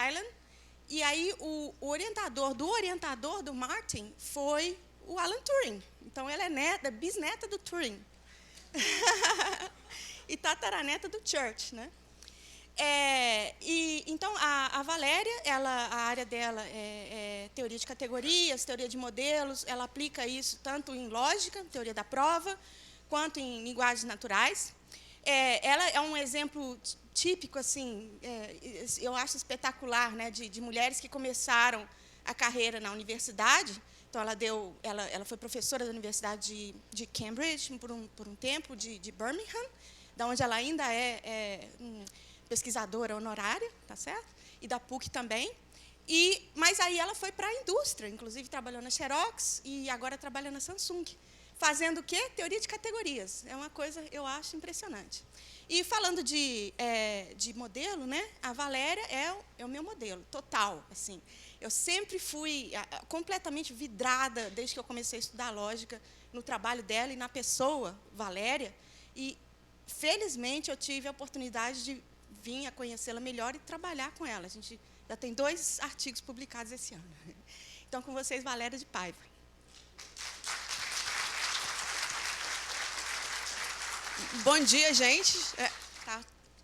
Island. E aí o orientador do Martin foi o Alan Turing. Então, ela é bisneta do Turing. E tataraneta do Church, né? Então, a Valéria, a área dela é teoria de categorias, teoria de modelos. Ela aplica isso tanto em lógica, teoria da prova, quanto em linguagens naturais. Ela é um exemplo típico, assim, eu acho espetacular, né, de mulheres que começaram a carreira na universidade. Então, ela foi professora da Universidade de Cambridge por um tempo, de Birmingham, da onde ela ainda é pesquisadora honorária, tá certo? E da PUC também. Mas aí ela foi para a indústria, inclusive trabalhou na Xerox e agora trabalha na Samsung. Fazendo o quê? Teoria de categorias. É uma coisa, eu acho, impressionante. E falando de modelo, né? A Valéria é o meu modelo, total. Assim. Eu sempre fui completamente vidrada, desde que eu comecei a estudar lógica, no trabalho dela e na pessoa, Valéria. E, felizmente, eu tive a oportunidade de vir a conhecê-la melhor e trabalhar com ela. A gente já tem 2 artigos publicados esse ano. Então, com vocês, Valéria de Paiva. Bom dia, gente. Tá,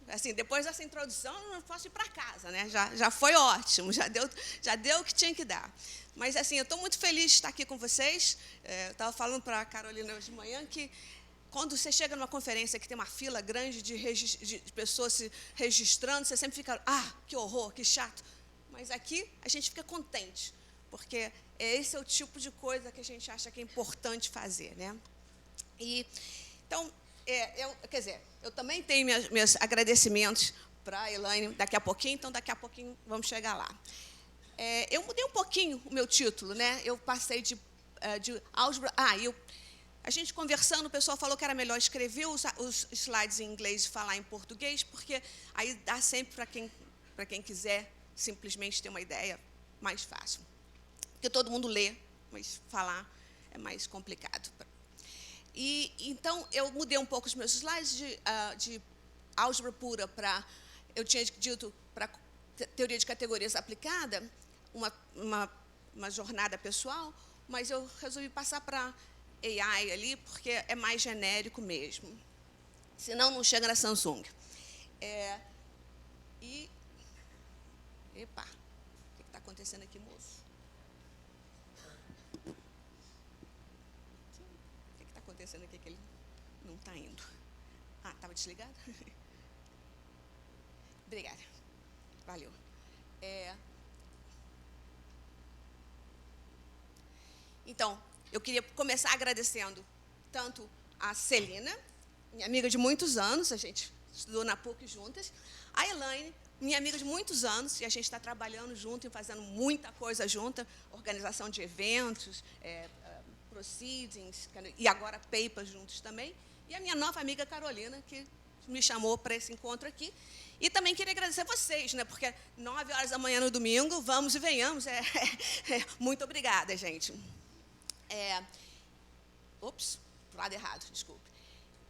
assim, depois dessa introdução, eu não posso ir para casa, né? Já foi ótimo, já deu o que tinha que dar. Mas, assim, eu estou muito feliz de estar aqui com vocês. Eu estava falando para a Carolina hoje de manhã que, quando você chega numa conferência que tem uma fila grande de pessoas se registrando, você sempre fica, que horror, que chato. Mas aqui a gente fica contente, porque esse é o tipo de coisa que a gente acha que é importante fazer, né? Então, eu também tenho meus agradecimentos para a Elaine daqui a pouquinho, então daqui a pouquinho vamos chegar lá. Eu mudei um pouquinho o meu título, né? Eu passei de álgebra. A gente conversando, o pessoal falou que era melhor escrever os slides em inglês e falar em português, porque aí dá sempre para quem quiser simplesmente ter uma ideia mais fácil. Porque todo mundo lê, mas falar é mais complicado. Então, eu mudei um pouco os meus slides de álgebra pura para, eu tinha dito, para teoria de categorias aplicada, uma jornada pessoal, mas eu resolvi passar para AI ali, porque é mais genérico mesmo. Senão, não chega na Samsung. Epa, o que está acontecendo aqui, moço? O que está acontecendo aqui que ele não está indo? Estava desligado? Obrigada. Valeu. Então, eu queria começar agradecendo tanto a Celina, minha amiga de muitos anos, a gente estudou na PUC juntas, a Elaine, minha amiga de muitos anos, e a gente está trabalhando junto e fazendo muita coisa junta, organização de eventos, proceedings, e agora papers juntos também, e a minha nova amiga Carolina, que me chamou para esse encontro aqui. E também queria agradecer vocês, né, porque 9 horas da manhã no domingo, vamos e venhamos. Muito obrigada, gente. Pro lado errado, desculpe.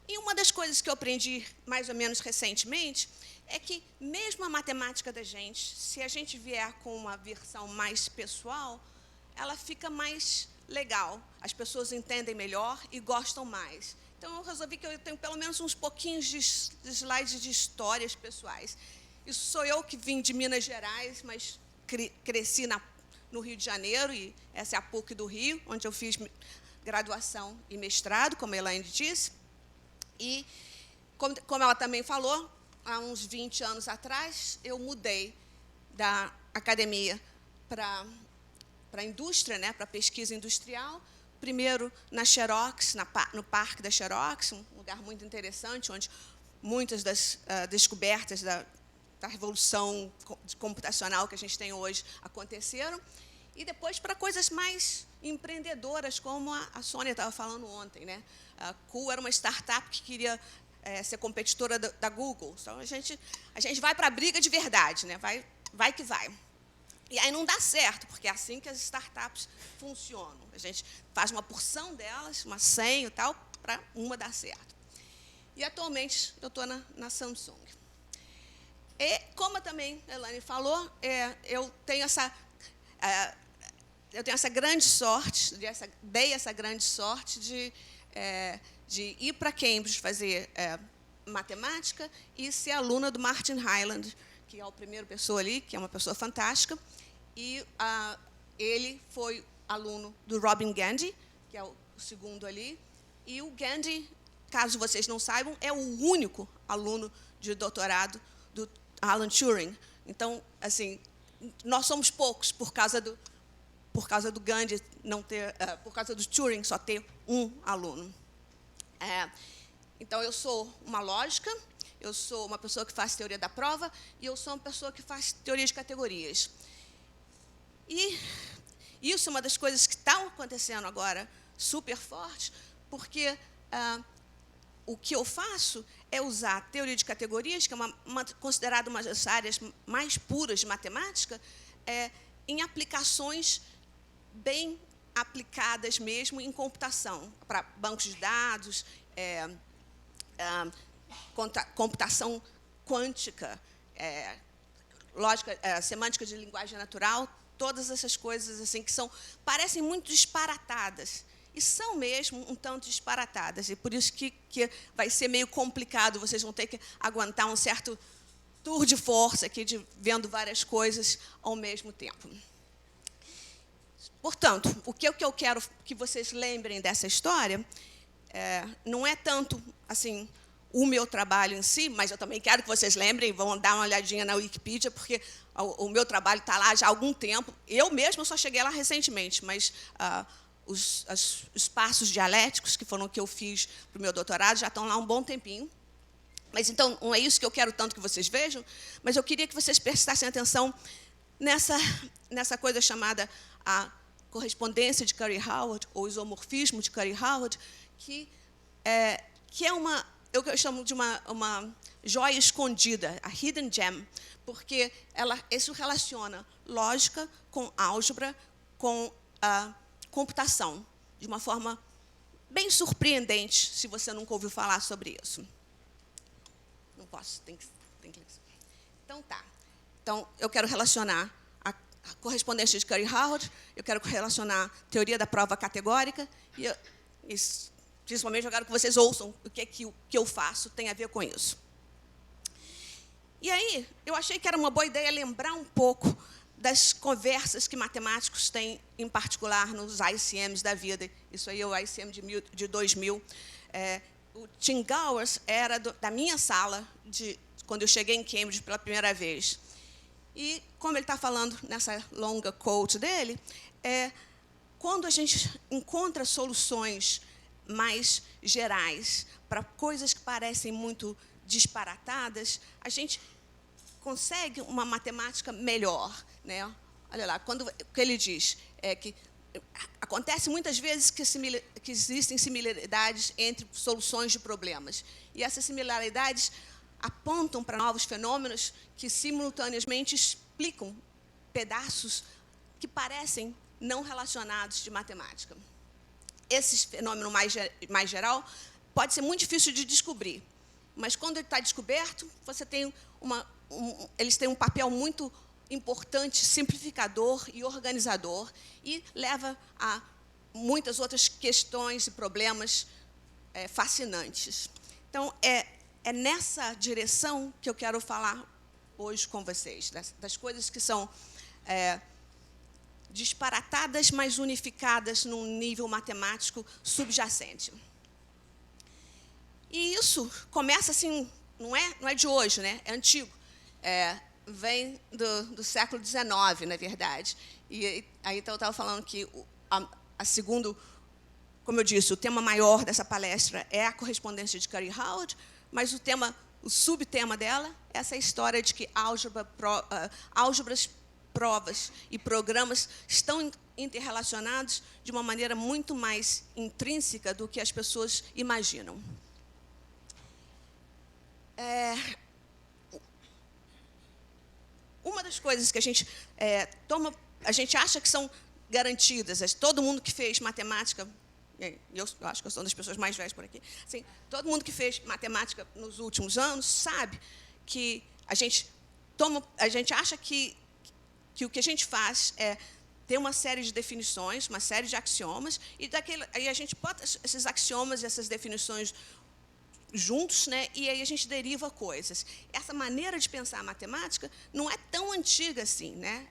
E uma das coisas que eu aprendi mais ou menos recentemente é que, mesmo a matemática da gente, se a gente vier com uma versão mais pessoal, ela fica mais legal. As pessoas entendem melhor e gostam mais. Então, eu resolvi que eu tenho pelo menos uns pouquinhos de slides de histórias pessoais. Isso sou eu que vim de Minas Gerais, mas cresci no Rio de Janeiro, e essa é a PUC do Rio, onde eu fiz graduação e mestrado, como a Elaine disse. E, como ela também falou, há uns 20 anos atrás, eu mudei da academia para a indústria, né, para a pesquisa industrial. Primeiro na Xerox, no Parque da Xerox, um lugar muito interessante, onde muitas das descobertas da revolução computacional que a gente tem hoje aconteceram. E depois para coisas mais empreendedoras, como a Sônia estava falando ontem, né? A Cool era uma startup que queria ser competidora da Google. Então, a gente vai para a briga de verdade, né? Vai que vai. E aí não dá certo, porque é assim que as startups funcionam. A gente faz uma porção delas, uma 100 e tal, para uma dar certo. E, atualmente, eu estou na Samsung. E, como também a Elaine falou, eu tenho essa grande sorte, dei essa grande sorte de ir para Cambridge fazer matemática e ser aluna do Martin Hyland, que é o primeiro pessoa ali, que é uma pessoa fantástica, e ele foi aluno do Robin Gandy, que é o segundo ali, e o Gandy, caso vocês não saibam, é o único aluno de doutorado do Alan Turing. Então, assim, nós somos poucos por causa do Gandy não ter, por causa do Turing só ter um aluno. Então, eu sou uma lógica, eu sou uma pessoa que faz teoria da prova e eu sou uma pessoa que faz teoria de categorias. E isso é uma das coisas que estão acontecendo agora super forte, porque o que eu faço é usar a teoria de categorias, que é considerada uma das áreas mais puras de matemática, em aplicações bem aplicadas mesmo em computação, para bancos de dados, computação quântica, lógica, semântica de linguagem natural, todas essas coisas assim que parecem muito disparatadas. E são mesmo um tanto disparatadas. E por isso que vai ser meio complicado, vocês vão ter que aguentar um certo tour de força aqui, vendo várias coisas ao mesmo tempo. Portanto, o que eu quero que vocês lembrem dessa história não é tanto assim o meu trabalho em si, mas eu também quero que vocês lembrem, vão dar uma olhadinha na Wikipedia, porque o meu trabalho está lá já há algum tempo. Eu mesma só cheguei lá recentemente, mas os passos dialéticos, que foram o que eu fiz para o meu doutorado, já estão lá há um bom tempinho. Mas, então, não é isso que eu quero tanto que vocês vejam, mas eu queria que vocês prestassem atenção nessa coisa chamada a correspondência de Curry-Howard, ou isomorfismo de Curry-Howard, que é eu chamo de uma joia escondida, a hidden gem, porque isso relaciona lógica com álgebra, com computação, de uma forma bem surpreendente, se você nunca ouviu falar sobre isso. Não posso, tem que... Então, tá. Então, eu quero relacionar a correspondência de Curry-Howard, eu quero relacionar a teoria da prova categórica, e principalmente eu quero que vocês ouçam o que eu faço tem a ver com isso. E aí, eu achei que era uma boa ideia lembrar um pouco das conversas que matemáticos têm, em particular, nos ICMs da vida. Isso aí é o ICM de 2000. O Tim Gowers era da minha sala, quando eu cheguei em Cambridge pela primeira vez. E, como ele está falando nessa longa quote dele, quando a gente encontra soluções mais gerais para coisas que parecem muito disparatadas, a gente consegue uma matemática melhor, né? Olha lá, o que ele diz é que acontece muitas vezes que existem similaridades entre soluções de problemas. E essas similaridades apontam para novos fenômenos que simultaneamente explicam pedaços que parecem não relacionados de matemática. Esse fenômeno mais geral pode ser muito difícil de descobrir, mas quando ele está descoberto, eles têm um papel muito importante, simplificador e organizador, e leva a muitas outras questões e problemas fascinantes. Então, é nessa direção que eu quero falar hoje com vocês, das coisas que são disparatadas, mas unificadas num nível matemático subjacente. E isso começa assim, não é de hoje, né? É antigo. Vem do século XIX, na verdade. E aí então, eu estava falando que como eu disse, o tema maior dessa palestra é a correspondência de Curry-Howard, mas o subtema dela é essa história de que álgebras, provas e programas estão interrelacionados de uma maneira muito mais intrínseca do que as pessoas imaginam. Uma das coisas que a gente acha que são garantidas, todo mundo que fez matemática, eu acho que eu sou uma das pessoas mais velhas por aqui, assim, todo mundo que fez matemática nos últimos anos sabe que a gente a gente acha que o que a gente faz é ter uma série de definições, uma série de axiomas, e aí a gente bota esses axiomas e essas definições juntos, né, e aí a gente deriva coisas. Essa maneira de pensar a matemática não é tão antiga assim, né?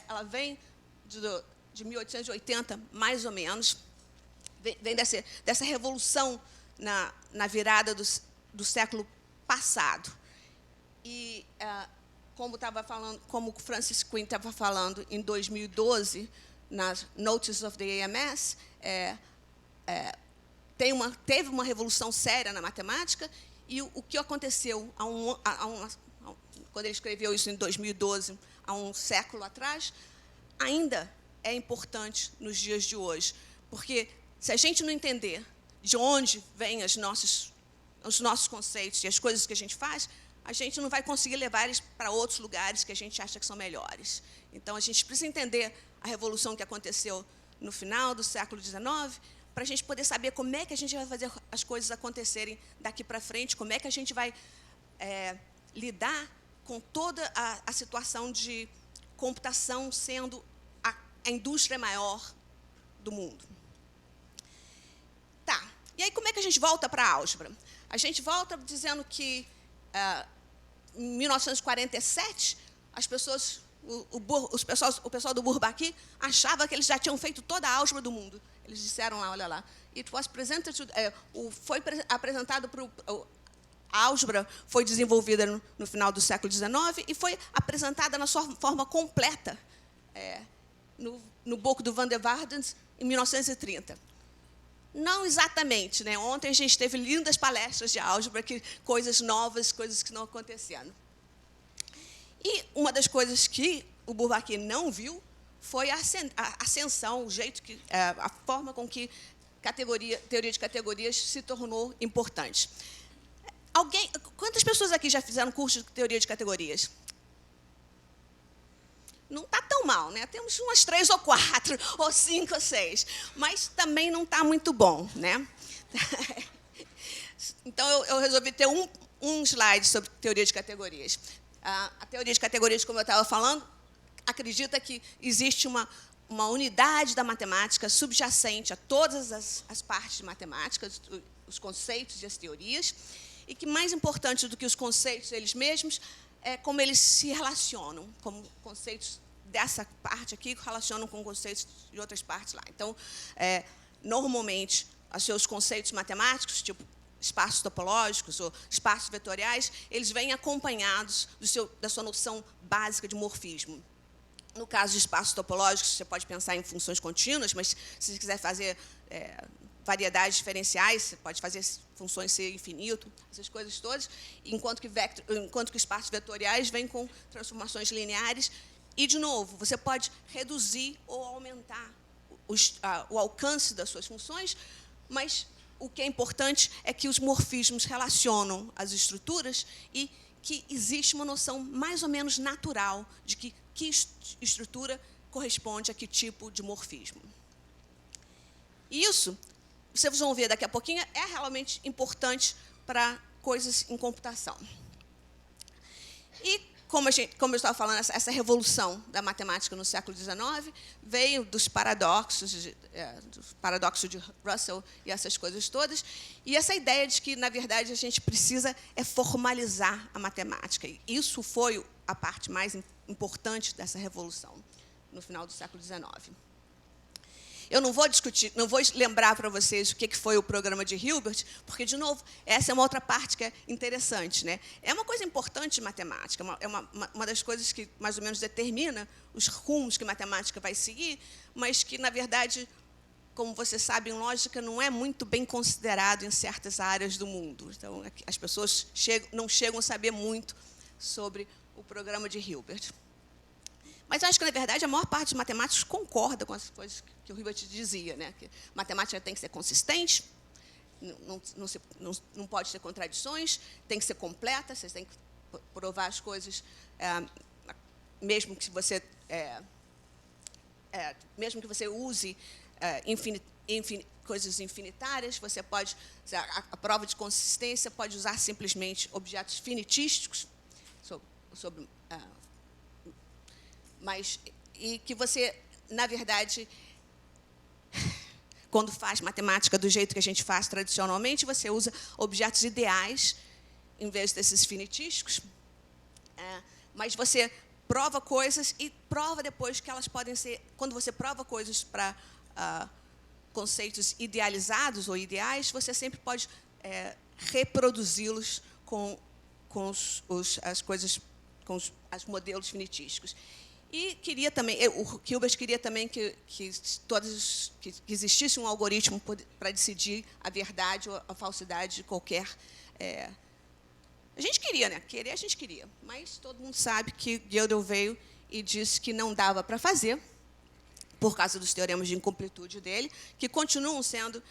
Ela vem de 1880, mais ou menos, vem dessa revolução na virada do século passado. E como o Francis Quinn estava falando em 2012, nas Notices of the AMS, teve uma revolução séria na matemática, e o que aconteceu quando ele escreveu isso em 2012, há um século atrás, ainda é importante nos dias de hoje. Porque se a gente não entender de onde vêm os nossos conceitos e as coisas que a gente faz, a gente não vai conseguir levar eles para outros lugares que a gente acha que são melhores. Então, a gente precisa entender a revolução que aconteceu no final do século XIX, para a gente poder saber como é que a gente vai fazer as coisas acontecerem daqui para frente, como é que a gente vai lidar com toda a situação de computação sendo a indústria maior do mundo. Tá. E aí, como é que a gente volta para a álgebra? A gente volta dizendo que, em 1947, as pessoas, o pessoal do Bourbaki achava que eles já tinham feito toda a álgebra do mundo. Eles disseram lá, olha lá, foi apresentado a álgebra foi desenvolvida no final do século XIX e foi apresentada na sua forma completa no book do Van der Waardens, em 1930. Não exatamente, né? Ontem a gente teve lindas palestras de álgebra, coisas novas, coisas que não acontecendo. E uma das coisas que o Bourbaki não viu foi a ascensão, a forma com que teoria de categorias se tornou importante. Quantas pessoas aqui já fizeram curso de teoria de categorias? Não está tão mal, né? Temos umas 3 ou 4, ou 5 ou 6, mas também não está muito bom, né? Então, eu resolvi ter um slide sobre teoria de categorias. A teoria de categorias, como eu estava falando, acredita que existe uma unidade da matemática subjacente a todas as partes de matemática, os conceitos e as teorias, e que, mais importante do que os conceitos eles mesmos, é como eles se relacionam, como conceitos dessa parte aqui relacionam com conceitos de outras partes lá. Então, normalmente, os seus conceitos matemáticos, tipo espaços topológicos ou espaços vetoriais, eles vêm acompanhados da sua noção básica de morfismo. No caso de espaços topológicos, você pode pensar em funções contínuas, mas se você quiser fazer variedades diferenciais, você pode fazer funções ser infinito, essas coisas todas, enquanto que espaços vetoriais vêm com transformações lineares. E, de novo, você pode reduzir ou aumentar o alcance das suas funções, mas o que é importante é que os morfismos relacionam as estruturas e que existe uma noção mais ou menos natural de que estrutura corresponde a que tipo de morfismo. E isso, vocês vão ver daqui a pouquinho, é realmente importante para coisas em computação. E, como eu estava falando, essa revolução da matemática no século XIX veio dos paradoxos de Russell e essas coisas todas, e essa ideia de que, na verdade, a gente precisa formalizar a matemática. E isso foi a parte mais importante dessa revolução no final do século XIX. Eu não vou discutir, não vou lembrar para vocês o que foi o programa de Hilbert, porque, de novo, essa é uma outra parte que é interessante, né? É uma coisa importante de matemática, é uma das coisas que mais ou menos determina os rumos que a matemática vai seguir, mas que, na verdade, como vocês sabem, lógica não é muito bem considerado em certas áreas do mundo. Então, as pessoas não chegam a saber muito sobre o programa de Hilbert. Mas acho que, na verdade, a maior parte dos matemáticos concorda com as coisas que o Hilbert dizia, né? Que matemática tem que ser consistente, não pode ter contradições, tem que ser completa, vocês têm que provar as coisas, mesmo que você use coisas infinitárias, você pode, a prova de consistência pode usar simplesmente objetos finitísticos, sobre e que você, na verdade, quando faz matemática do jeito que a gente faz tradicionalmente, você usa objetos ideais em vez desses finitísticos. Mas você prova coisas e prova depois que elas podem ser... Quando você prova coisas para conceitos idealizados ou ideais, você sempre pode reproduzi-los com as coisas, com os modelos finitísticos. E queria também, o Hilbert queria também que existisse um algoritmo para decidir a verdade ou a falsidade de qualquer... A gente queria, né? Querer a gente queria, mas todo mundo sabe que Gödel veio e disse que não dava para fazer, por causa dos teoremas de incompletude dele, que continuam sendo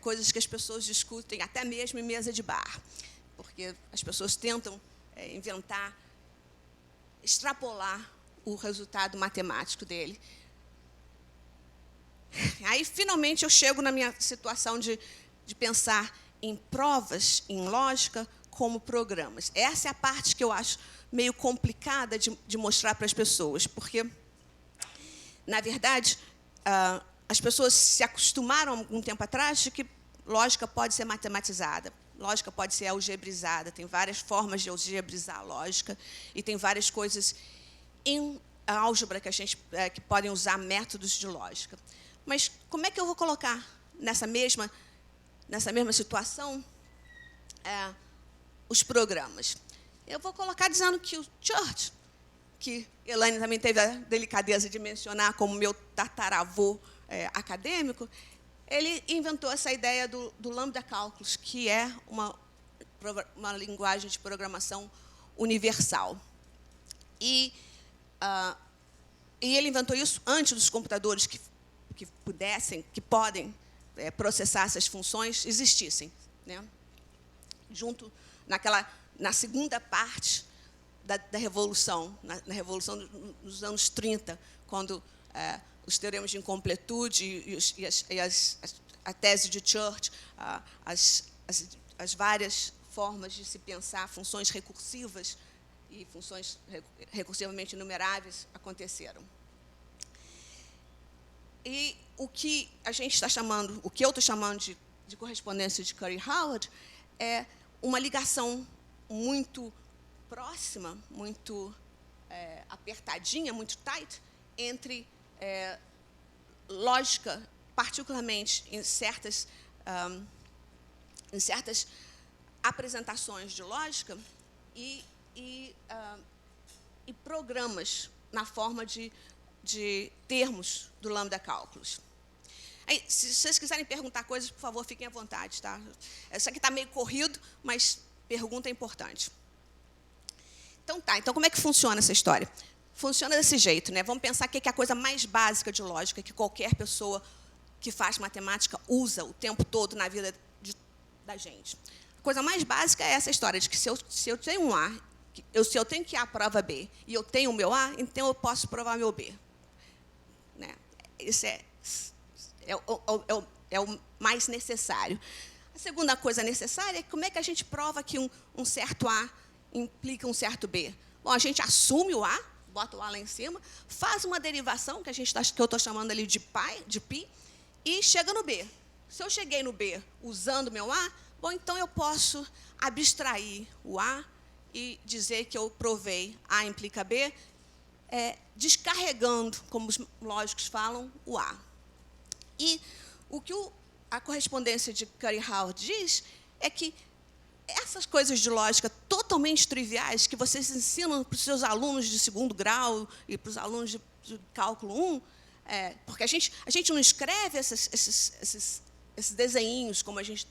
coisas que as pessoas discutem até mesmo em mesa de bar, porque as pessoas tentam inventar, extrapolar o resultado matemático dele. Aí, finalmente, eu chego na minha situação de pensar em provas, em lógica, como programas. Essa é a parte que eu acho meio complicada de mostrar para as pessoas, porque, na verdade, as pessoas se acostumaram, algum tempo atrás, de que lógica pode ser matematizada, lógica pode ser algebrizada, tem várias formas de algebrizar a lógica, e tem várias coisas em álgebra que podem usar métodos de lógica. Mas como é que eu vou colocar nessa mesma situação os programas? Eu vou colocar dizendo que o Church, que Elaine também teve a delicadeza de mencionar como meu tataravô acadêmico, ele inventou essa ideia do Lambda Calculus, que é uma linguagem de programação universal. E ele inventou isso antes dos computadores que podem processar essas funções existissem, né? Na segunda parte da Revolução, na Revolução dos anos 30, quando os teoremas de incompletude e a tese de Church, as várias formas de se pensar funções recursivas e funções recursivamente enumeráveis aconteceram. E o que a gente está chamando, o que eu estou chamando de correspondência de Curry-Howard, é uma ligação muito próxima, muito apertadinha, muito tight, entre lógica, particularmente em certas apresentações de lógica, e programas na forma de termos do Lambda Calculus. Aí, se vocês quiserem perguntar coisas, por favor, fiquem à vontade, tá? Isso aqui está meio corrido, mas pergunta é importante. Então, como é que funciona essa história? Funciona desse jeito, né? Vamos pensar que é a coisa mais básica de lógica que qualquer pessoa que faz matemática usa o tempo todo na vida da gente. A coisa mais básica é essa história de que se eu tenho um A, se eu tenho que A prova B, e eu tenho o meu A, então eu posso provar meu B. Né? Isso é o mais necessário. A segunda coisa necessária é como é que a gente prova que um certo A implica um certo B. Bom, a gente assume o A, bota o A lá em cima, faz uma derivação, que eu estou chamando ali de π, e chega no B. Se eu cheguei no B usando o meu A, bom, então eu posso abstrair o A e dizer que eu provei A implica B, descarregando, como os lógicos falam, o A. E o que a correspondência de Curry-Howard diz é que essas coisas de lógica totalmente triviais que vocês ensinam para os seus alunos de segundo grau e para os alunos de cálculo 1, porque a gente não escreve esses desenhinhos como a gente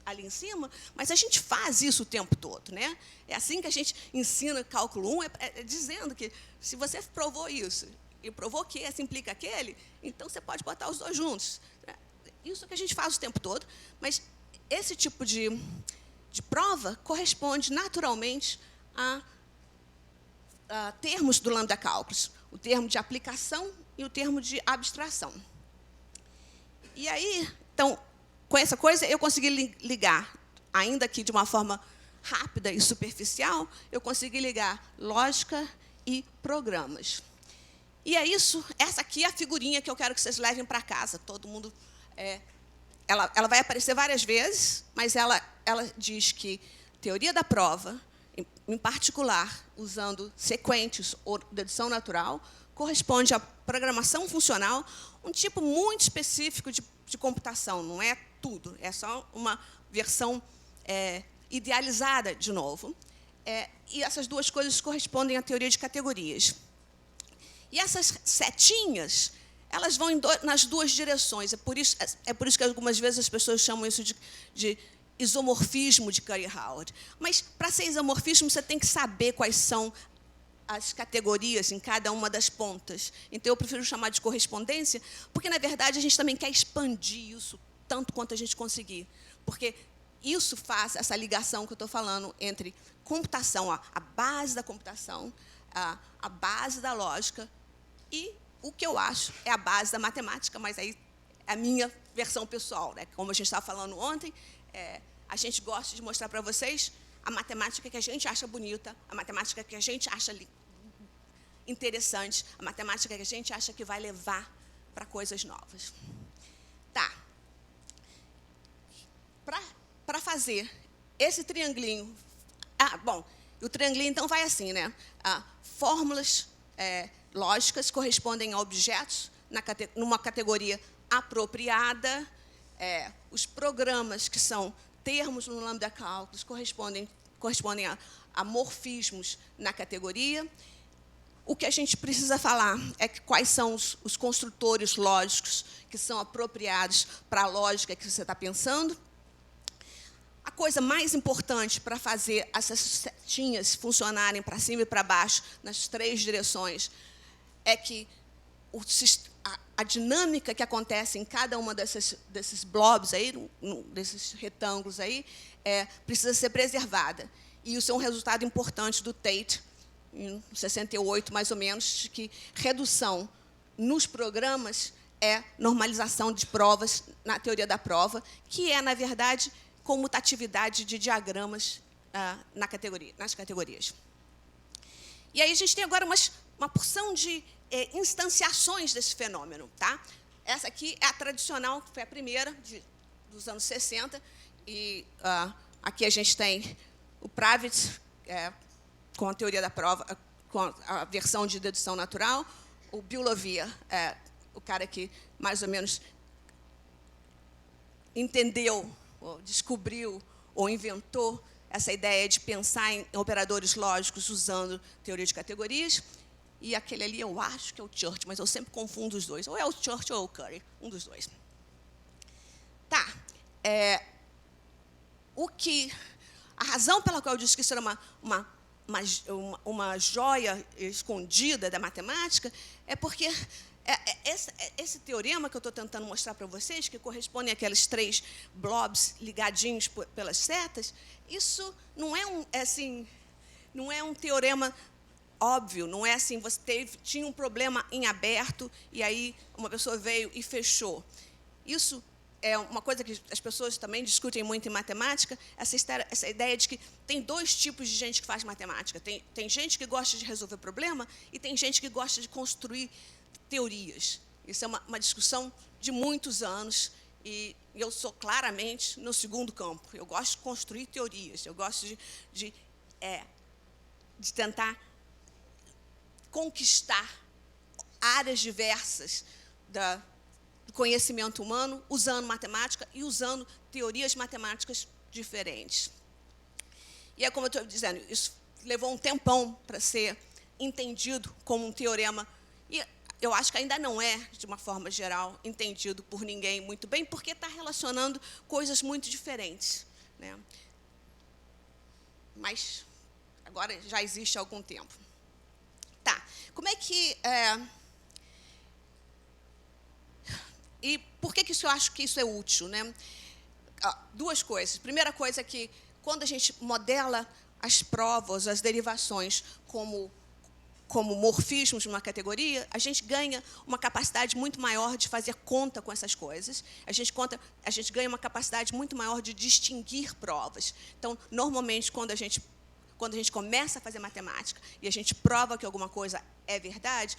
ali em cima, mas a gente faz isso o tempo todo, né? É assim que a gente ensina cálculo 1, dizendo que se você provou isso e provou que esse implica aquele, então você pode botar os dois juntos. Isso que a gente faz o tempo todo, mas esse tipo de prova corresponde naturalmente a termos do Lambda Calculus, o termo de aplicação e o termo de abstração. E aí, então, com essa coisa, eu consegui ligar, ainda que de uma forma rápida e superficial, eu consegui ligar lógica e programas. E é isso, essa aqui é a figurinha que eu quero que vocês levem para casa. Todo mundo... Ela vai aparecer várias vezes, mas ela diz que teoria da prova, em particular, usando sequentes ou dedução natural, corresponde à programação funcional, um tipo muito específico de computação. Não é tudo, é só uma versão idealizada, de novo. E essas duas coisas correspondem à teoria de categorias. E essas setinhas, elas vão nas duas direções. É por isso que algumas vezes as pessoas chamam isso de isomorfismo de Curry-Howard. Mas, para ser isomorfismo, você tem que saber quais são as categorias em cada uma das pontas. Então, eu prefiro chamar de correspondência, porque, na verdade, a gente também quer expandir isso tanto quanto a gente conseguir. Porque isso faz essa ligação que eu estou falando entre computação, a base da computação, a base da lógica, e o que eu acho é a base da matemática, mas aí é a minha versão pessoal, né? Como a gente estava falando ontem, a gente gosta de mostrar para vocês a matemática que a gente acha bonita, a matemática que a gente acha interessante, a matemática que a gente acha que vai levar para coisas novas. Tá. Para fazer esse triangulinho... bom, o triangulinho, então, vai assim, né? Fórmulas lógicas correspondem a objetos numa categoria apropriada. Os programas, que são termos no lambda cálculos, correspondem a morfismos na categoria. O que a gente precisa falar é quais são os construtores lógicos que são apropriados para a lógica que você está pensando. A coisa mais importante para fazer essas setinhas funcionarem para cima e para baixo, nas três direções, é que a dinâmica que acontece em cada uma desses blobs, aí, desses retângulos, aí, precisa ser preservada. E isso é um resultado importante do Tate, em 68, mais ou menos, de que redução nos programas é normalização de provas na teoria da prova, que é, na verdade, comutatividade de diagramas nas categorias. E aí a gente tem agora uma porção de instanciações desse fenômeno. Tá? Essa aqui é a tradicional, que foi a primeira, dos anos 60. E aqui a gente tem o Pravitz, com a teoria da prova, com a versão de dedução natural. O Biulovia, o cara que mais ou menos entendeu, ou descobriu ou inventou essa ideia de pensar em operadores lógicos usando teoria de categorias. E aquele ali eu acho que é o Church, mas eu sempre confundo os dois. Ou é o Church ou é o Curry, um dos dois. Tá. A razão pela qual eu disse que isso era uma joia escondida da matemática é porque esse teorema que eu estou tentando mostrar para vocês, que corresponde àqueles três blobs ligadinhos pelas setas, isso não é um teorema óbvio, não é assim, tinha um problema em aberto e aí uma pessoa veio e fechou. Isso é uma coisa que as pessoas também discutem muito em matemática, essa ideia de que tem dois tipos de gente que faz matemática. Tem gente que gosta de resolver problema e tem gente que gosta de construir teorias. Isso é uma discussão de muitos anos e eu sou claramente no segundo campo. Eu gosto de construir teorias, eu gosto de tentar conquistar áreas diversas do conhecimento humano usando matemática e usando teorias matemáticas diferentes. E como eu estou dizendo, isso levou um tempão para ser entendido como um teorema. E eu acho que ainda não é, de uma forma geral, entendido por ninguém muito bem, porque está relacionando coisas muito diferentes, né? Mas agora já existe há algum tempo. Tá. Como é que... E por que eu acho que isso é útil, né? Duas coisas. Primeira coisa é que, quando a gente modela as provas, as derivações, como morfismos numa categoria, a gente ganha uma capacidade muito maior de fazer conta com essas coisas. A gente ganha uma capacidade muito maior de distinguir provas. Então, normalmente, quando a gente começa a fazer matemática e a gente prova que alguma coisa é verdade,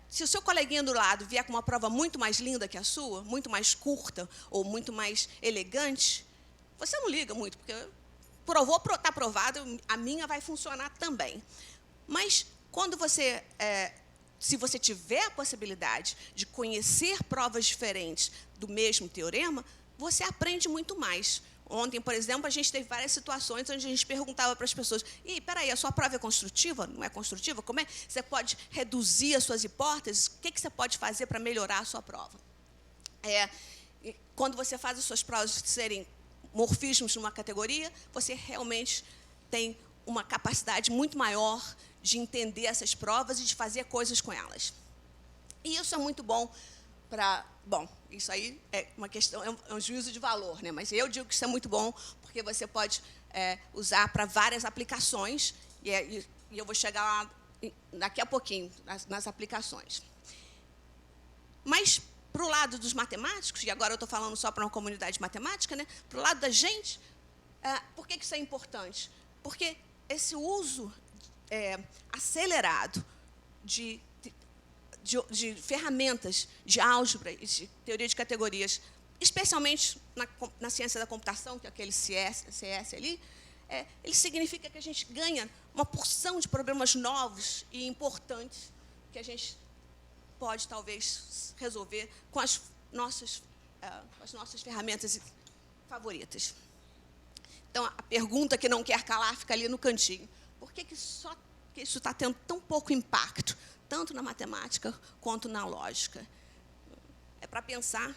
se o seu coleguinha do lado vier com uma prova muito mais linda que a sua, muito mais curta ou muito mais elegante, você não liga muito, porque provou, está aprovado, a minha vai funcionar também. Mas quando se você tiver a possibilidade de conhecer provas diferentes do mesmo teorema, você aprende muito mais. Ontem, por exemplo, a gente teve várias situações onde a gente perguntava para as pessoas: "E peraí, a sua prova é construtiva? Não é construtiva? Como é? Você pode reduzir as suas hipóteses? O que você pode fazer para melhorar a sua prova?" Quando você faz as suas provas serem morfismos numa categoria, você realmente tem uma capacidade muito maior de entender essas provas e de fazer coisas com elas. E isso é muito bom para... Bom, isso aí é uma questão, é um juízo de valor, né? Mas eu digo que isso é muito bom, porque você pode usar para várias aplicações, e eu vou chegar lá daqui a pouquinho, nas aplicações. Mas, para o lado dos matemáticos, e agora eu estou falando só para uma comunidade matemática, né? Para o lado da gente, por que isso é importante? Porque esse uso acelerado de ferramentas de álgebra e de teoria de categorias, especialmente na ciência da computação, que é aquele CS ali, ele significa que a gente ganha uma porção de problemas novos e importantes que a gente pode, talvez, resolver com as nossas ferramentas favoritas. Então, a pergunta que não quer calar fica ali no cantinho. Por que isso está tendo tão pouco impacto, tanto na matemática quanto na lógica? É para pensar,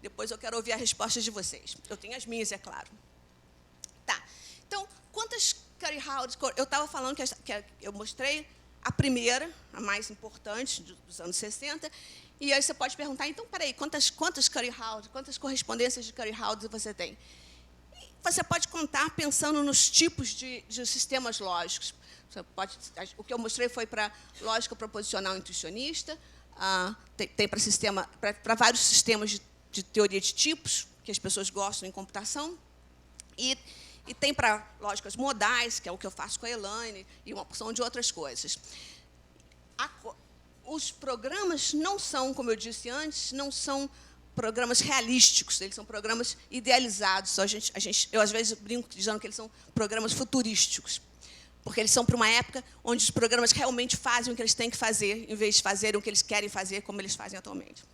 depois eu quero ouvir a resposta de vocês. Eu tenho as minhas, é claro. Tá. Então, quantas Curry-Howard... Eu estava falando que eu mostrei a primeira, a mais importante, dos anos 60, e aí você pode perguntar, então, peraí, quantas Curry-Howard, quantas correspondências de Curry-Howard você tem? E você pode contar pensando nos tipos de sistemas lógicos. O que eu mostrei foi para lógica proposicional intuicionista, tem para vários sistemas de teoria de tipos, que as pessoas gostam em computação, e tem para lógicas modais, que é o que eu faço com a Elaine, e uma porção de outras coisas. Os programas não são, como eu disse antes, não são programas realísticos, eles são programas idealizados. Eu, às vezes, brinco dizendo que eles são programas futurísticos, porque eles são para uma época onde os programas realmente fazem o que eles têm que fazer, em vez de fazerem o que eles querem fazer, como eles fazem atualmente.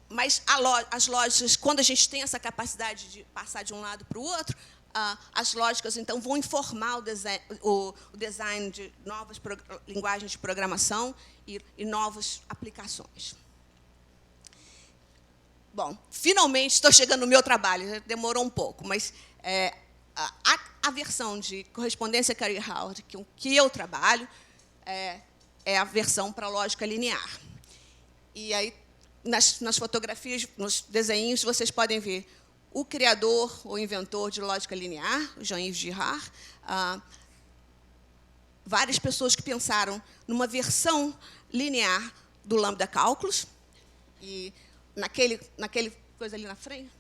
Mas as lógicas, quando a gente tem essa capacidade de passar de um lado para o outro, as lógicas, então, vão informar o design de novas linguagens de programação e novas aplicações. Bom, finalmente estou chegando no meu trabalho, demorou um pouco, mas a versão de correspondência Curry-Howard que eu trabalho é a versão para lógica linear. E aí, nas fotografias, nos desenhos, vocês podem ver o criador ou inventor de lógica linear, o Jean-Yves Girard, várias pessoas que pensaram numa versão linear do lambda cálculos, e naquele coisa ali na frente,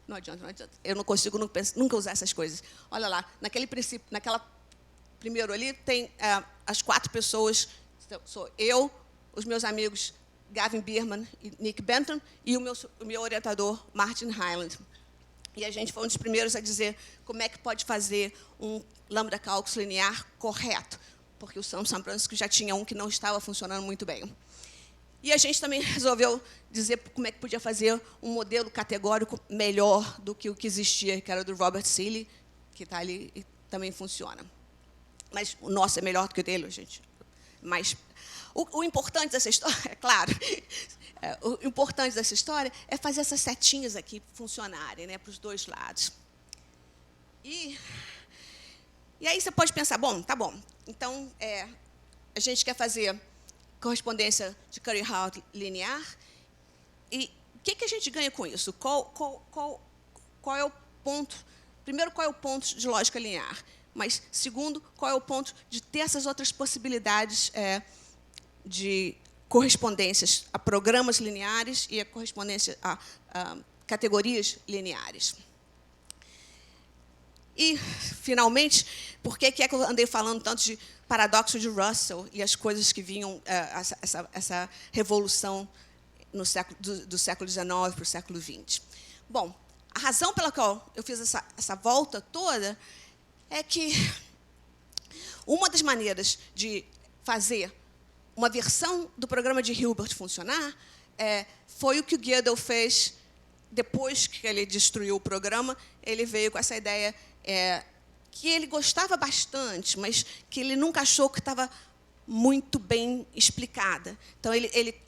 não adianta, eu não consigo nunca usar essas coisas. Olha lá, primeiro ali tem as 4 pessoas, sou eu, os meus amigos Gavin Bierman e Nick Benton, e o meu orientador, Martin Hyland. E a gente foi um dos primeiros a dizer como é que pode fazer um lambda cálculo linear correto, porque o Sam Bransky já tinha um que não estava funcionando muito bem. E a gente também resolveu dizer como é que podia fazer um modelo categórico melhor do que o que existia, que era do Robert Seeley, que está ali e também funciona. Mas o nosso é melhor do que o dele, gente. Mas o importante dessa história, é claro, o importante dessa história é fazer essas setinhas aqui funcionarem, né, para os dois lados. E aí você pode pensar, bom, tá bom, então a gente quer fazer correspondência de Curry-Howard linear, e o que a gente ganha com isso? Qual é o ponto? Primeiro, qual é o ponto de lógica linear? Mas, segundo, qual é o ponto de ter essas outras possibilidades de correspondências a programas lineares e a correspondência a categorias lineares? E, finalmente, por que é que eu andei falando tanto de paradoxo de Russell e as coisas que vinham, essa revolução no do século XIX para o século XX? Bom, a razão pela qual eu fiz essa volta toda é que uma das maneiras de fazer uma versão do programa de Hilbert funcionar foi o que o Gödel fez depois que ele destruiu o programa. Ele veio com essa ideia que ele gostava bastante, mas que ele nunca achou que estava muito bem explicada. Então, ele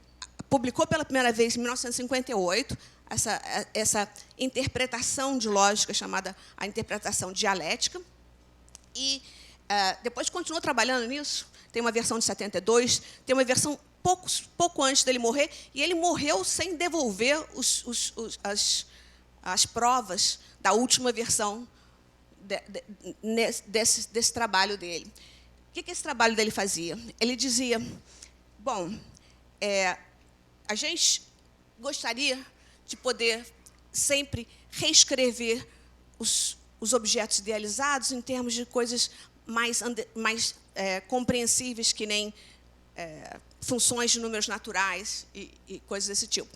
publicou pela primeira vez em 1958 essa interpretação de lógica chamada a interpretação dialética. E depois continuou trabalhando nisso. Tem uma versão de 72, tem uma versão pouco antes dele morrer, e ele morreu sem devolver as provas da última versão desse trabalho dele. O que esse trabalho dele fazia? Ele dizia, bom, a gente gostaria de poder sempre reescrever os objetos idealizados em termos de coisas mais compreensíveis, que nem funções de números naturais e coisas desse tipo.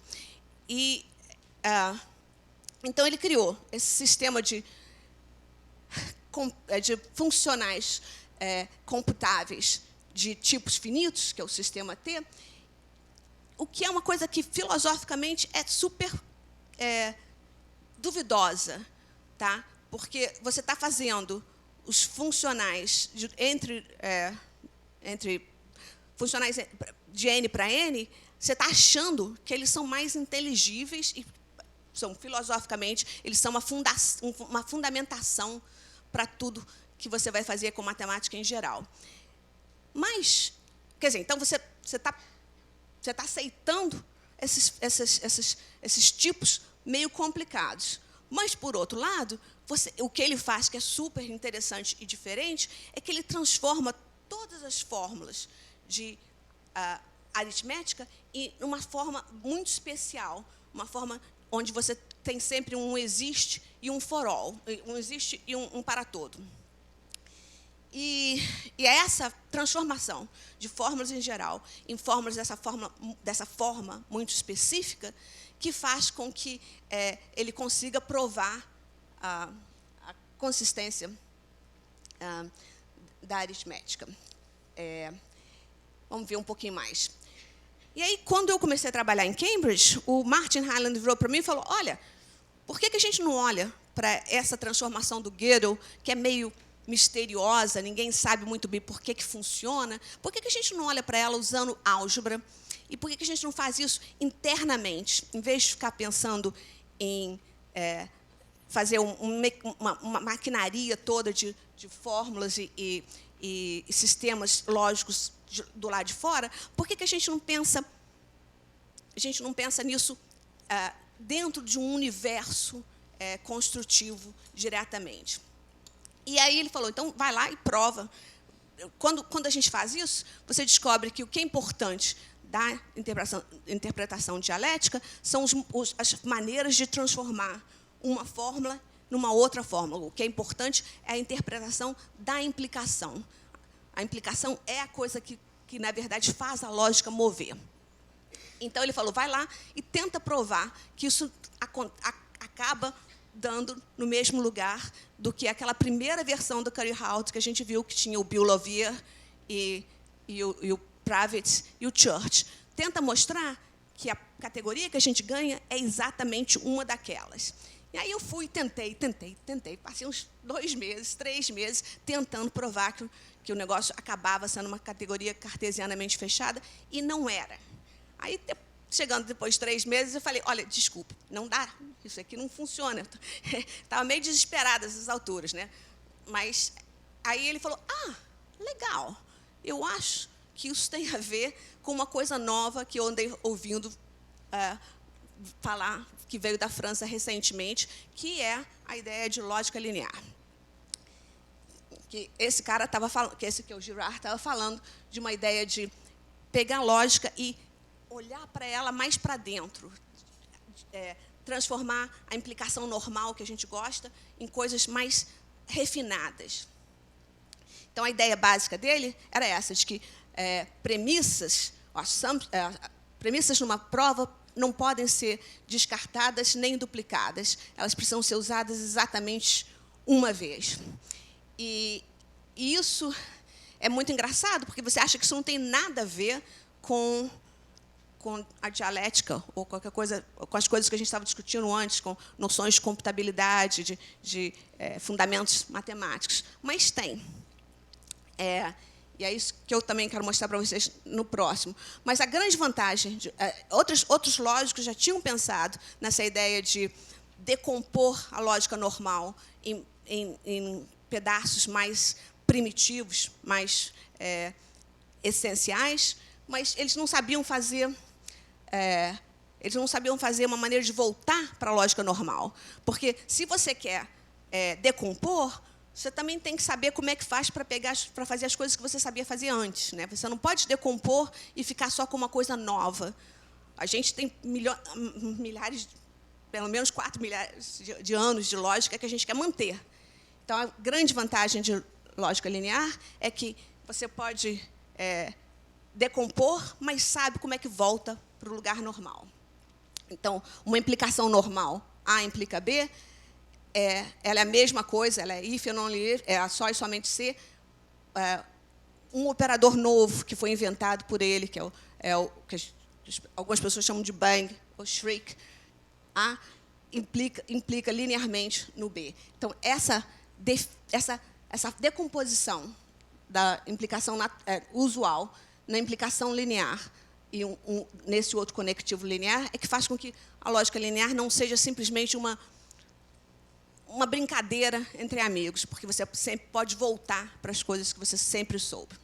Então, ele criou esse sistema de funcionais computáveis de tipos finitos, que é o sistema T, o que é uma coisa que, filosoficamente, é super duvidosa, tá? Porque você está fazendo os funcionais entre funcionais de n para n, você está achando que eles são mais inteligíveis e são, filosoficamente, eles são uma fundamentação para tudo que você vai fazer com matemática em geral. Mas, quer dizer, então você está aceitando esses tipos meio complicados. Mas, por outro lado, o que ele faz, que é super interessante e diferente, é que ele transforma todas as fórmulas de aritmética em uma forma muito especial, uma forma onde você tem sempre um existe e um for all, um existe e um para todo. E é essa transformação de fórmulas em geral em fórmulas dessa forma muito específica que faz com que ele consiga provar a consistência da aritmética. Vamos ver um pouquinho mais. E aí, quando eu comecei a trabalhar em Cambridge, o Martin Hyland virou para mim e falou, olha, por que a gente não olha para essa transformação do Gödel, que é meio misteriosa, ninguém sabe muito bem por que funciona, por que a gente não olha para ela usando álgebra? E por que a gente não faz isso internamente, em vez de ficar pensando em fazer uma maquinaria toda de fórmulas e sistemas lógicos do lado de fora? Por que a gente não pensa nisso dentro de um universo construtivo diretamente? E aí ele falou, então vai lá e prova. Quando a gente faz isso, você descobre que o que é importante da interpretação dialética são as maneiras de transformar uma fórmula numa outra fórmula. O que é importante é a interpretação da implicação. A implicação é a coisa que na verdade, faz a lógica mover. Então, ele falou, vai lá e tenta provar que isso acaba dando no mesmo lugar do que aquela primeira versão do Curry-Howard que a gente viu, que tinha o Bill-Lovier e o Pravitz e o Church. Tenta mostrar que a categoria que a gente ganha é exatamente uma daquelas. E aí eu fui, tentei. Passei uns 2 meses, 3 meses, tentando provar que o negócio acabava sendo uma categoria cartesianamente fechada, e não era. Aí, chegando depois de 3 meses, eu falei, olha, desculpe, não dá, isso aqui não funciona. Estava meio desesperada nessas alturas, né? Mas aí ele falou, legal, eu acho que isso tem a ver com uma coisa nova que eu andei ouvindo falar, que veio da França recentemente, que é a ideia de lógica linear. Que esse cara estava falando, que esse que é o Girard estava falando, de uma ideia de pegar a lógica e olhar para ela mais para dentro, transformar a implicação normal que a gente gosta em coisas mais refinadas. Então, a ideia básica dele era essa, de que premissas numa prova não podem ser descartadas nem duplicadas. Elas precisam ser usadas exatamente uma vez. E isso é muito engraçado, porque você acha que isso não tem nada a ver com a dialética, ou qualquer coisa, com as coisas que a gente estava discutindo antes, com noções de computabilidade, de fundamentos matemáticos. Mas tem. E é isso que eu também quero mostrar para vocês no próximo. Mas a grande vantagem, outros lógicos já tinham pensado nessa ideia de decompor a lógica normal em pedaços mais primitivos, mais essenciais, mas eles não sabiam fazer uma maneira de voltar para a lógica normal. Porque, se você quer decompor, você também tem que saber como é que faz para fazer as coisas que você sabia fazer antes, né? Você não pode decompor e ficar só com uma coisa nova. A gente tem milhares, pelo menos 4 milhares de anos de lógica que a gente quer manter. Então, a grande vantagem de lógica linear é que você pode decompor, mas sabe como é que volta para o lugar normal. Então, uma implicação normal, A implica B, ela é a mesma coisa, ela é if and only if, é só e somente se. Um operador novo que foi inventado por ele, que é o que algumas pessoas chamam de bang ou shriek, A implica linearmente no B. Então, essa decomposição da implicação usual na implicação linear e nesse outro conectivo linear é que faz com que a lógica linear não seja simplesmente uma brincadeira entre amigos, porque você sempre pode voltar para as coisas que você sempre soube.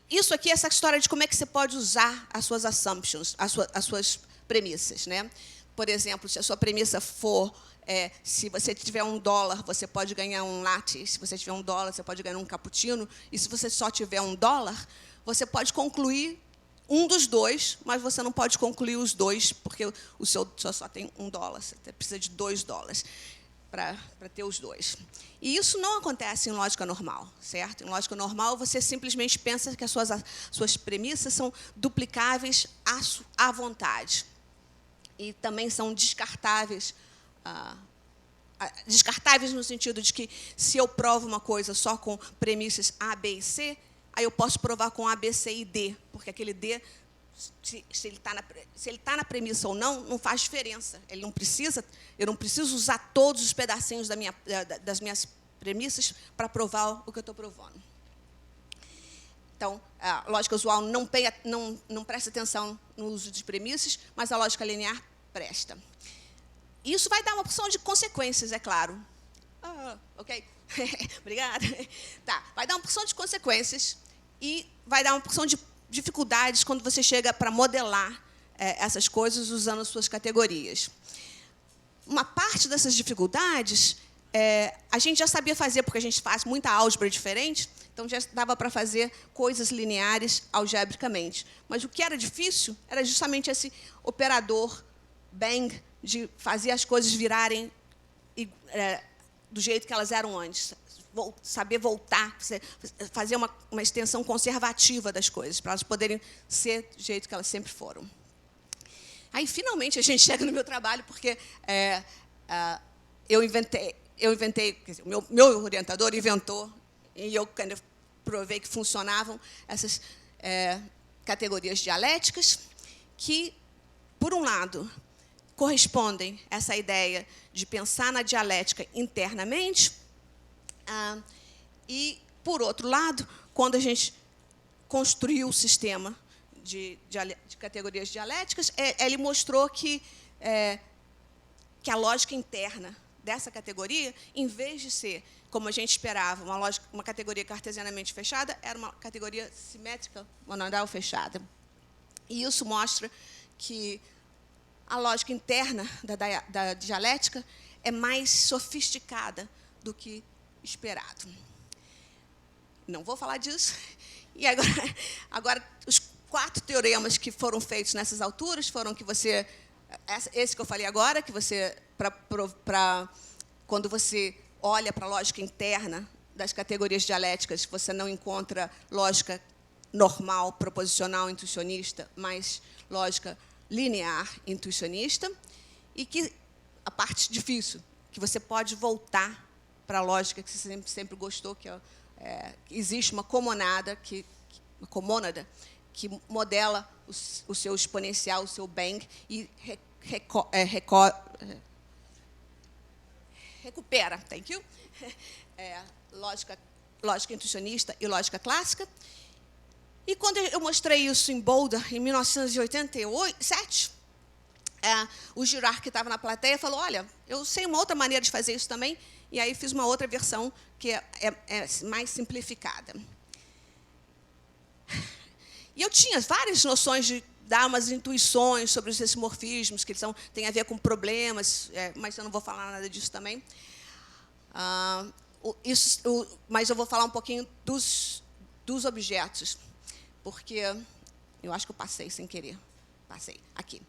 Isso aqui é essa história de como é que você pode usar as suas assumptions, as suas premissas, né? Por exemplo, se a sua premissa for se você tiver $1, você pode ganhar um latte. Se você tiver $1, você pode ganhar um cappuccino. E se você só tiver $1, você pode concluir um dos dois, mas você não pode concluir os dois, porque o seu só tem $1. Você precisa de $2 para ter os dois. E isso não acontece em lógica normal, certo? Em lógica normal, você simplesmente pensa que as suas premissas são duplicáveis à vontade. E também são descartáveis. Descartáveis no sentido de que, se eu provo uma coisa só com premissas A, B e C, aí eu posso provar com A, B, C e D, porque aquele D, se ele está na premissa ou não, não faz diferença. Eu não preciso usar todos os pedacinhos das minhas premissas para provar o que eu estou provando. Então, a lógica usual não presta atenção no uso de premissas, mas a lógica linear presta. Isso vai dar uma porção de consequências, é claro. Ok? Obrigada. Tá, vai dar uma porção de consequências e vai dar uma porção de dificuldades quando você chega para modelar essas coisas usando suas categorias. Uma parte dessas dificuldades a gente já sabia fazer, porque a gente faz muita álgebra diferente, então já dava para fazer coisas lineares algebricamente. Mas o que era difícil era justamente esse operador bang, de fazer as coisas virarem do jeito que elas eram antes. Saber voltar, fazer uma extensão conservativa das coisas, para elas poderem ser do jeito que elas sempre foram. Aí, finalmente, a gente chega no meu trabalho, porque eu inventei, quer dizer, o meu orientador inventou, e eu provei que funcionavam essas categorias dialéticas, que, por um lado, correspondem a essa ideia de pensar na dialética internamente, e, por outro lado, quando a gente construiu o sistema de categorias dialéticas, ele mostrou que a lógica interna dessa categoria, em vez de ser, como a gente esperava, uma categoria cartesianamente fechada, era uma categoria simétrica, monodal fechada. E isso mostra que a lógica interna da dialética é mais sofisticada do que esperado. Não vou falar disso. E agora os 4 teoremas que foram feitos nessas alturas foram esse que eu falei agora, que você quando você olha para a lógica interna das categorias dialéticas, você não encontra lógica normal, proposicional, intuicionista, mas lógica linear, intuicionista, e que a parte difícil, que você pode voltar para a lógica que você sempre gostou, que existe uma comônada que modela o seu exponencial, o seu bang, e recupera, thank you, lógica intuicionista e lógica clássica. E quando eu mostrei isso em Boulder, em 1987, o Girard, que estava na plateia, falou, olha, eu sei uma outra maneira de fazer isso também, e aí fiz uma outra versão que é mais simplificada. E eu tinha várias noções de dar umas intuições sobre os isomorfismos, que têm a ver com problemas, mas eu não vou falar nada disso também. Mas eu vou falar um pouquinho dos objetos, porque eu acho que eu passei sem querer. Passei, aqui.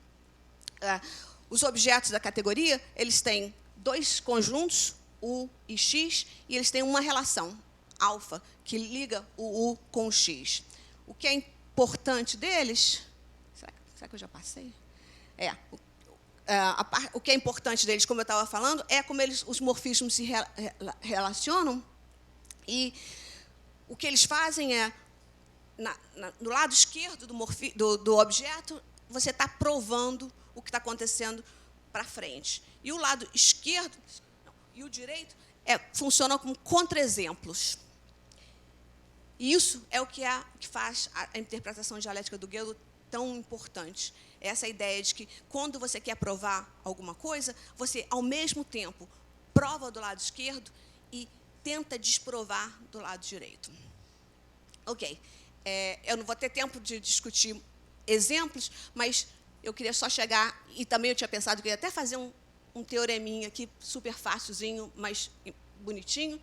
Os objetos da categoria, eles têm dois conjuntos, U e X, e eles têm uma relação, alfa, que liga o U com o X. O que é importante deles... Será que eu já passei? O que é importante deles, como eu estava falando, é como os morfismos se relacionam. E o que eles fazem é, no lado esquerdo do objeto, você está provando o que está acontecendo para frente. E o lado esquerdo e o direito funcionam como contra-exemplos. E isso é o que faz a interpretação dialética do Gödel tão importante. Essa ideia de que, quando você quer provar alguma coisa, você, ao mesmo tempo, prova do lado esquerdo e tenta desprovar do lado direito. Ok. Eu não vou ter tempo de discutir exemplos, mas eu queria só chegar, e também eu tinha pensado que eu ia até fazer um teoreminha aqui, super fácilzinho, mas bonitinho,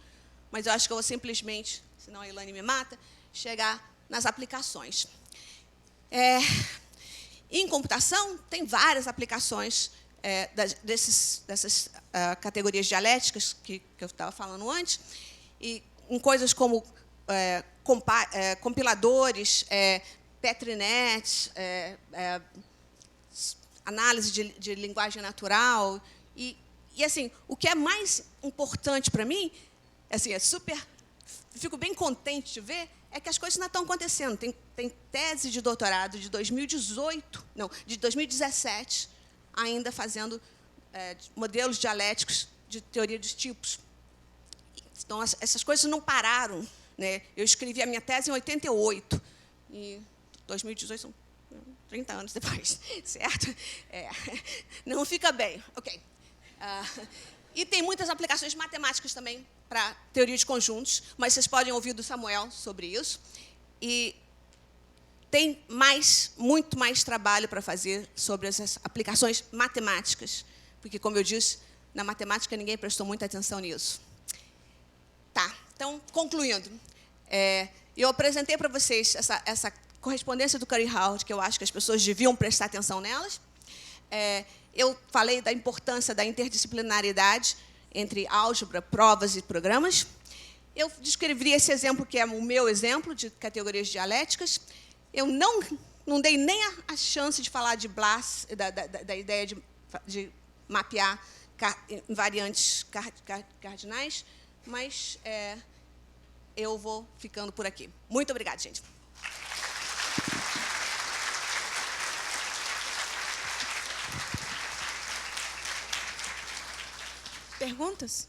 mas eu acho que eu vou simplesmente, senão a Ilane me mata, chegar nas aplicações. Em computação, tem várias aplicações dessas categorias dialéticas que eu estava falando antes, e em coisas como compiladores, Petrinet, análise de linguagem natural. E assim, o que é mais importante para mim, assim, fico bem contente de ver, é que as coisas não estão acontecendo. Tem tese de doutorado de 2017, ainda fazendo modelos dialéticos de teoria dos tipos. Então, essas coisas não pararam, né? Eu escrevi a minha tese em 88, e 2018 são 30 anos depois, certo? Não fica bem. Ok. E tem muitas aplicações matemáticas também para teoria de conjuntos, mas vocês podem ouvir do Samuel sobre isso. E tem muito mais trabalho para fazer sobre essas aplicações matemáticas, porque, como eu disse, na matemática ninguém prestou muita atenção nisso. Tá, então, concluindo, eu apresentei para vocês essa correspondência do Curry Howard, que eu acho que as pessoas deviam prestar atenção nelas. Eu falei da importância da interdisciplinaridade entre álgebra, provas e programas. Eu descrevi esse exemplo, que é o meu exemplo de categorias dialéticas. Eu não dei nem a chance de falar de Blas, da ideia de mapear variantes cardinais, mas eu vou ficando por aqui. Muito obrigada, gente. Perguntas?